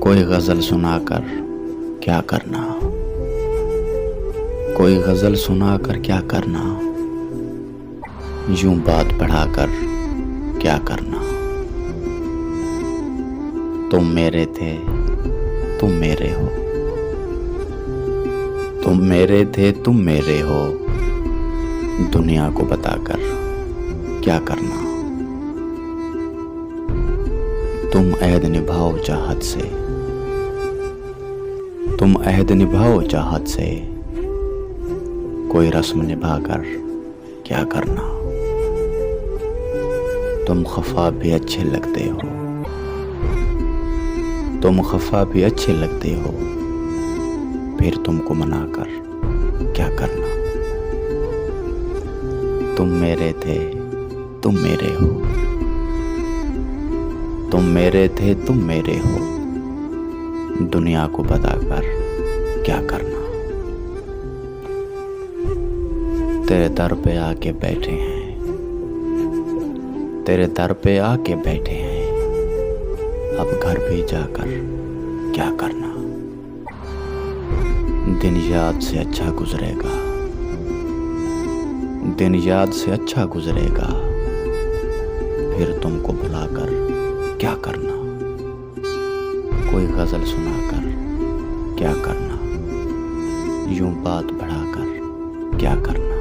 कोई गज़ल सुनाकर क्या करना, कोई गज़ल सुनाकर क्या करना, यूं बात बढ़ाकर क्या करना। तुम मेरे थे, तुम मेरे हो, तुम मेरे थे, तुम मेरे हो, दुनिया को बताकर क्या करना। तुम अहद निभाओ चाहत से, तुम अहद निभाओ चाहत से, कोई रस्म निभाकर क्या करना। तुम खफा भी अच्छे लगते हो, तुम खफा भी अच्छे लगते हो, फिर तुमको मनाकर क्या करना। तुम मेरे थे, तुम मेरे हो, तुम मेरे थे, तुम मेरे हो, दुनिया को बताकर क्या करना। तेरे दर पे आके बैठे हैं, तेरे दर पे आके बैठे हैं, अब घर भी जाकर क्या करना। दिन याद से अच्छा गुजरेगा, दिन याद से अच्छा गुजरेगा, फिर तुमको बुलाकर क्या करना। कोई गज़ल सुनाकर क्या करना, यूं बात बढ़ाकर क्या करना।